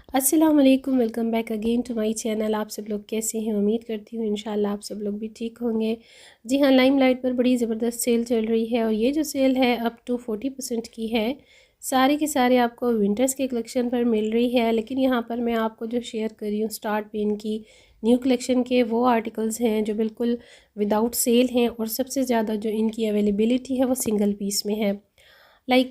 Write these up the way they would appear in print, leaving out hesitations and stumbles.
अस्सलाम वालेकुम, welcome back again to my channel. आप सब लोग कैसे हैं? उम्मीद करती हूँ इंशाल्लाह आप सब लोग भी ठीक होंगे। जी हाँ, लाइमलाइट पर बड़ी ज़बरदस्त सेल चल रही है और ये जो सेल है अप टू 40% की है। सारे के सारे आपको विंटर्स के कलेक्शन पर मिल रही है, लेकिन यहाँ पर मैं आपको जो शेयर कर रही हूँ स्टार्ट पे इनकी न्यू कलेक्शन के वो आर्टिकल्स हैं जो बिल्कुल विदाउट सेल हैं और सबसे ज़्यादा जो इनकी अवेलेबिलिटी है वो सिंगल पीस में है।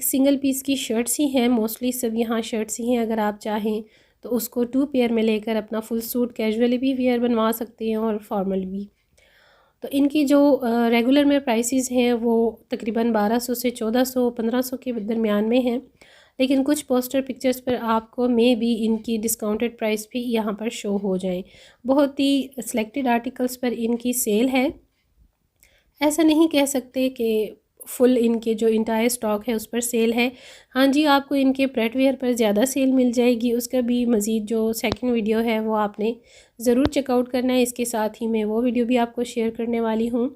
सिंगल पीस की शर्ट्स ही हैं, मोस्टली सब यहाँ शर्ट्स ही हैं। अगर आप चाहें तो उसको 2 पेयर में लेकर अपना फुल सूट कैजुअली भी वियर बनवा सकते हैं और फॉर्मल भी। तो इनकी जो रेगुलर में प्राइसेस हैं वो तकरीबन 1200 से 1400 1500 के दरमियान में हैं, लेकिन कुछ पोस्टर पिक्चर्स पर आपको मे बी इनकी डिस्काउंटेड प्राइस भी यहाँ पर शो हो जाएं। बहुत ही सिलेक्टेड आर्टिकल्स पर इनकी सेल है। ऐसा नहीं कह सकते कि फुल इनके जो इंटायर स्टॉक है उस पर सेल है। हाँ जी, आपको इनके प्रेटवेयर पर ज़्यादा सेल मिल जाएगी। उसका भी मज़ीद जो सेकंड वीडियो है वो आपने ज़रूर चेकआउट करना है। इसके साथ ही मैं वो वीडियो भी आपको शेयर करने वाली हूँ।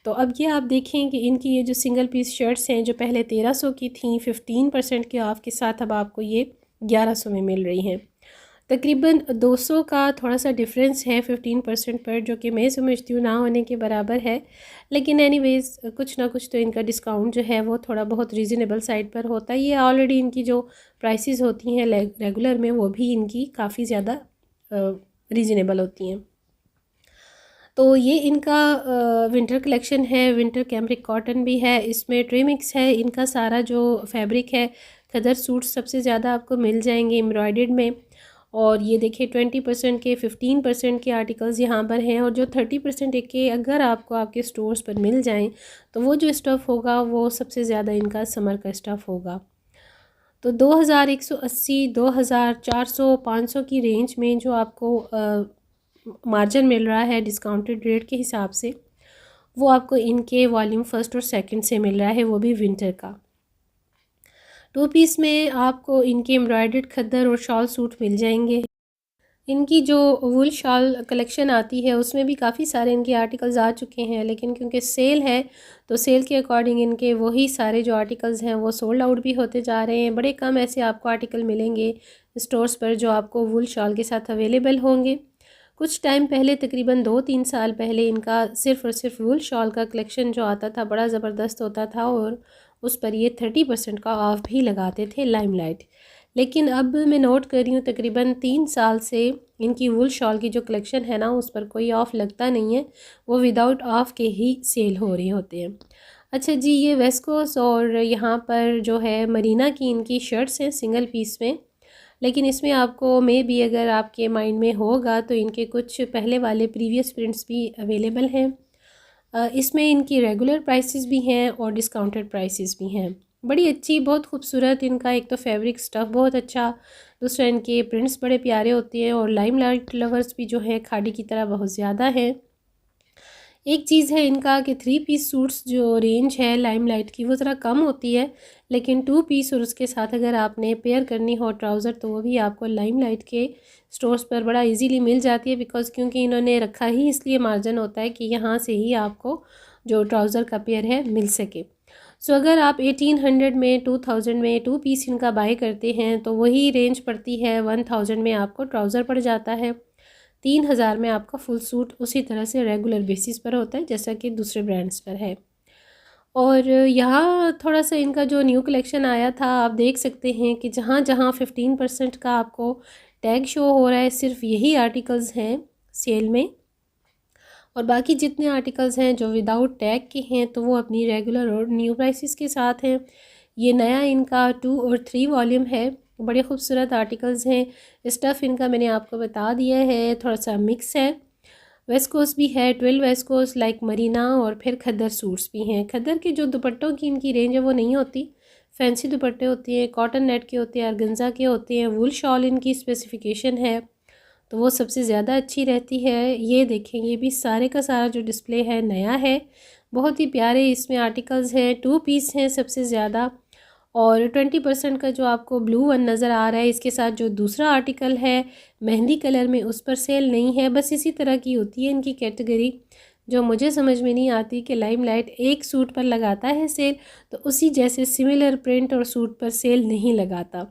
तो अब ये आप देखें कि इनकी ये जो सिंगल पीस शर्ट्स हैं जो पहले 1300 की थी 15% के ऑफ़ के साथ अब आपको ये 1100 में मिल रही हैं। तकरीबन 200 का थोड़ा सा डिफरेंस है 15% पर, जो कि मैं समझती हूँ ना होने के बराबर है। लेकिन एनीवेज़ कुछ ना कुछ तो इनका डिस्काउंट जो है वो थोड़ा बहुत रीज़नेबल साइड पर होता है। ये ऑलरेडी इनकी जो प्राइसेस होती हैं रेगुलर में वो भी इनकी काफ़ी ज़्यादा रीज़नेबल होती हैं। तो ये इनका विंटर कलेक्शन है। विंटर कैम्ब्रिक कॉटन भी है, इसमें ट्रिमिक्स है। इनका सारा जो फैब्रिक है खदर सूट सबसे ज़्यादा आपको मिल जाएंगे एम्ब्रॉयडर्ड में। और ये देखिए 20% के 15% के आर्टिकल्स यहाँ पर हैं, और जो 30% के अगर आपको आपके स्टोर्स पर मिल जाएं तो वो जो स्टफ़ होगा वो सबसे ज़्यादा इनका समर का स्टफ़ होगा। तो 2180, 2400, 500 की रेंज में जो आपको मार्जिन मिल रहा है डिस्काउंटेड रेट के हिसाब से, वो आपको इनके वॉल्यूम फर्स्ट और सेकंड से मिल रहा है, वो भी विंटर का। 2 पीस में आपको इनके एम्ब्रॉयडर्ड खद्दर और शॉल सूट मिल जाएंगे। इनकी जो वुल शॉल कलेक्शन आती है उसमें भी काफ़ी सारे इनके आर्टिकल्स आ चुके हैं, लेकिन क्योंकि सेल है तो सेल के अकॉर्डिंग इनके वही सारे जो आर्टिकल्स हैं वो सोल्ड आउट भी होते जा रहे हैं। बड़े कम ऐसे आपको आर्टिकल मिलेंगे स्टोर्स पर जो आपको वुल शॉल के साथ अवेलेबल होंगे। कुछ टाइम पहले तकरीबन 2-3 साल पहले इनका सिर्फ़ और सिर्फ वुल शॉल का कलेक्शन जो आता था बड़ा ज़बरदस्त होता था, और उस पर ये 30% का ऑफ़ भी लगाते थे लाइमलाइट। लेकिन अब मैं नोट कर रही हूँ तकरीबन 3 साल से इनकी वुल शॉल की जो कलेक्शन है ना उस पर कोई ऑफ़ लगता नहीं है, वो विदाउट ऑफ़ के ही सेल हो रहे होते हैं। अच्छा जी, ये वेस्कोस और यहाँ पर जो है मरीना की इनकी शर्ट्स हैं सिंगल पीस में, लेकिन इसमें आपको मे बी अगर आपके माइंड में होगा तो इनके कुछ पहले वाले प्रीवियस प्रिंट्स भी अवेलेबल हैं। इसमें इनकी रेगुलर प्राइसेस भी हैं और डिस्काउंटेड प्राइसेस भी हैं। बड़ी अच्छी, बहुत खूबसूरत इनका एक तो फैब्रिक स्टफ़ बहुत अच्छा, दूसरा इनके प्रिंट्स बड़े प्यारे होते हैं, और लाइमलाइट लवर्स भी जो है खाड़ी की तरह बहुत ज़्यादा हैं। एक चीज़ है इनका कि 3 पीस सूट्स जो रेंज है लाइमलाइट की वो ज़रा कम होती है, लेकिन 2 पीस और उसके साथ अगर आपने पेयर करनी हो ट्राउज़र तो वो भी आपको लाइमलाइट के स्टोर्स पर बड़ा इजीली मिल जाती है, बिकॉज़ क्योंकि इन्होंने रखा ही इसलिए मार्जिन होता है कि यहाँ से ही आपको जो ट्राउज़र का पेयर है मिल सके। सो अगर आप 1800 में 2000 में 2 पीस इनका बाय करते हैं तो वही रेंज पड़ती है 1000 में आपको ट्राउज़र पड़ जाता है। 3000 में आपका फुल सूट उसी तरह से रेगुलर बेसिस पर होता है जैसा कि दूसरे ब्रांड्स पर है। और यहाँ थोड़ा सा इनका जो न्यू कलेक्शन आया था आप देख सकते हैं कि जहाँ जहाँ 15% का आपको टैग शो हो रहा है सिर्फ यही आर्टिकल्स हैं सेल में, और बाकी जितने आर्टिकल्स हैं जो विदाउट टैग के हैं तो वो अपनी रेगुलर और न्यू प्राइसेस के साथ हैं। ये नया इनका 2 और 3 वॉल्यूम है। बड़े खूबसूरत आर्टिकल्स हैं। स्टफ़ इनका मैंने आपको बता दिया है, थोड़ा सा मिक्स है। वेस्कोस भी है, 12 वेस्कोस लाइक मरीना, और फिर खद्दर सूट्स भी हैं। खद्दर के जो दुपट्टों की इनकी रेंज है वो नहीं होती, फैंसी दुपट्टे होते हैं, कॉटन नेट के होते हैं, ऑर्गेन्जा के होते हैं। वुल शॉल इनकी स्पेसिफिकेशन है तो वो सबसे ज़्यादा अच्छी रहती है। ये देखें, ये भी सारे का सारा जो डिस्प्ले है नया है, बहुत ही प्यारे इसमें आर्टिकल्स हैं। 2 पीस हैं सबसे ज़्यादा, और 20% का जो आपको ब्लू वन नज़र आ रहा है इसके साथ जो दूसरा आर्टिकल है मेहंदी कलर में उस पर सेल नहीं है। बस इसी तरह की होती है इनकी कैटेगरी, जो मुझे समझ में नहीं आती कि लाइमलाइट एक सूट पर लगाता है सेल तो उसी जैसे सिमिलर प्रिंट और सूट पर सेल नहीं लगाता।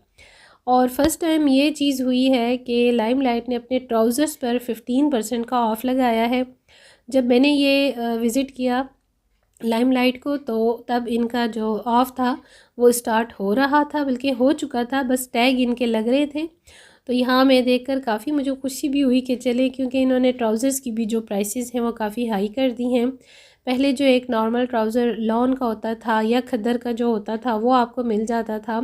और फ़र्स्ट टाइम ये चीज़ हुई है कि लाइमलाइट ने अपने ट्राउज़र्स पर 15% का ऑफ़ लगाया है। जब मैंने ये विज़िट किया लाइमलाइट को तो तब इनका जो ऑफ़ था वो स्टार्ट हो रहा था, बल्कि हो चुका था, बस टैग इनके लग रहे थे। तो यहाँ मैं देखकर काफ़ी मुझे खुशी भी हुई कि चले, क्योंकि इन्होंने ट्राउज़र्स की भी जो प्राइसेस हैं वो काफ़ी हाई कर दी हैं। पहले जो एक नॉर्मल ट्राउज़र लॉन का होता था या खद्दर का जो होता था वो आपको मिल जाता था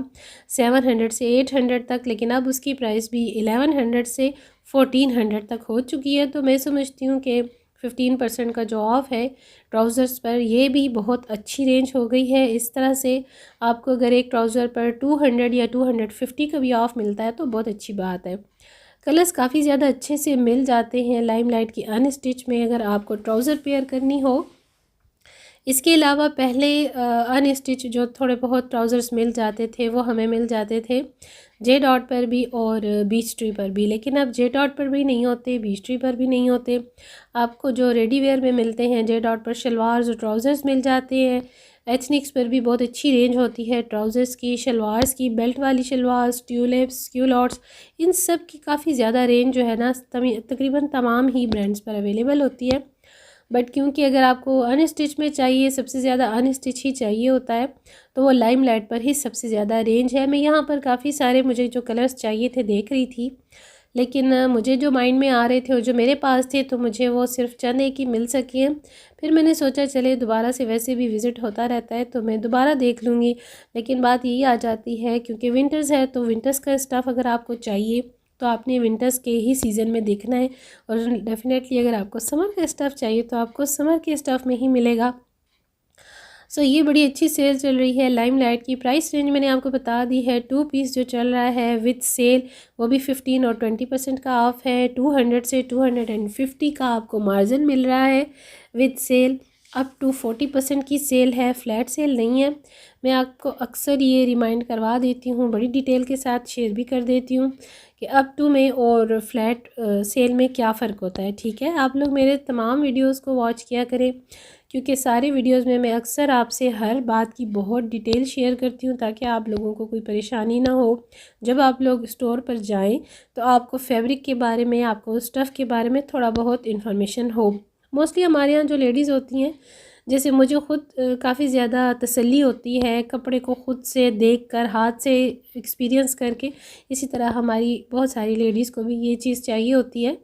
700 से 800 तक, लेकिन अब उसकी प्राइस भी 1100 से 1400 तक हो चुकी है। तो मैं समझती हूँ कि 15% का जो ऑफ़ है ट्राउज़र्स पर, ये भी बहुत अच्छी रेंज हो गई है। इस तरह से आपको अगर एक ट्राउज़र पर 200 या 250 का भी ऑफ़ मिलता है तो बहुत अच्छी बात है। कलर्स काफ़ी ज़्यादा अच्छे से मिल जाते हैं लाइमलाइट की अनस्टिच में, अगर आपको ट्राउज़र पेयर करनी हो। इसके अलावा पहले अनस्टिच जो थोड़े बहुत ट्राउज़र्स मिल जाते थे वो हमें मिल जाते थे जे डॉट पर भी और बीच ट्री पर भी, लेकिन अब जे डॉट पर भी नहीं होते, बीच ट्री पर भी नहीं होते। आपको जो रेडी वेयर में मिलते हैं जे डॉट पर शलवार्स और ट्राउज़र्स मिल जाते हैं। एथनिक्स पर भी बहुत अच्छी रेंज होती है ट्राउज़र्स की, शलवार्स की, बेल्ट वाली शलवार्स, ट्यूलिप्स, क्यूलॉट्स, इन सब की काफ़ी ज़्यादा रेंज जो है ना तकरीबन तमाम ही ब्रांड्स पर अवेलेबल होती है। बट क्योंकि अगर आपको अनस्टिच में चाहिए, सबसे ज़्यादा अनस्टिच ही चाहिए होता है, तो वो लाइमलाइट पर ही सबसे ज़्यादा रेंज है। मैं यहाँ पर काफ़ी सारे मुझे जो कलर्स चाहिए थे देख रही थी, लेकिन मुझे जो माइंड में आ रहे थे और जो मेरे पास थे तो मुझे वो सिर्फ चंद एक ही मिल सके हैं। फिर मैंने सोचा चले दोबारा से, वैसे भी विज़िट होता रहता है तो मैं दोबारा देख लूँगी। लेकिन बात यही आ जाती है क्योंकि विंटर्स है तो विंटर्स का स्टफ़ अगर आपको चाहिए तो आपने विंटर्स के ही सीज़न में देखना है, और डेफ़िनेटली अगर आपको समर का स्टफ़ चाहिए तो आपको समर के स्टफ़ में ही मिलेगा। सो ये बड़ी अच्छी सेल चल रही है लाइमलाइट की। प्राइस रेंज मैंने आपको बता दी है। 2 पीस जो चल रहा है विद सेल वो भी 15 और 20% का ऑफ़ है। 200 से 250 का आपको मार्जिन मिल रहा है विद सेल। अप टू 40% की सेल है, फ्लैट सेल नहीं है। मैं आपको अक्सर ये रिमाइंड करवा देती हूँ, बड़ी डिटेल के साथ शेयर भी कर देती हूँ कि अप टू में और फ्लैट सेल में क्या फ़र्क होता है। ठीक है, आप लोग मेरे तमाम वीडियोस को वॉच किया करें, क्योंकि सारे वीडियोस में मैं अक्सर आपसे हर बात की बहुत डिटेल शेयर करती हूँ ताकि आप लोगों को कोई परेशानी ना हो। जब आप लोग स्टोर पर जाएं तो आपको फैब्रिक के बारे में, आपको स्टफ़ के बारे में थोड़ा बहुत इन्फॉर्मेशन हो। मोस्टली हमारे यहाँ जो लेडीज़ होती हैं, जैसे मुझे ख़ुद काफ़ी ज़्यादा तसल्ली होती है कपड़े को ख़ुद से देख कर, हाथ से एक्सपीरियंस करके, इसी तरह हमारी बहुत सारी लेडीज़ को भी ये चीज़ चाहिए होती है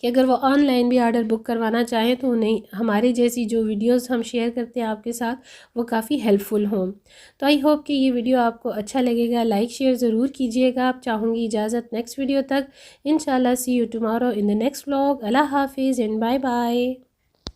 कि अगर वो ऑनलाइन भी ऑर्डर बुक करवाना चाहें तो उन्हें हमारी जैसी जो वीडियोस हम शेयर करते हैं आपके साथ वो काफ़ी हेल्पफुल हों। तो आई होप कि ये वीडियो आपको अच्छा लगेगा। लाइक शेयर ज़रूर कीजिएगा। आप चाहूँगी इजाज़त नेक्स्ट वीडियो तक। इंशाल्लाह see you tomorrow in the next vlog. अल्लाह हाफिज़ एंड बाय बाय।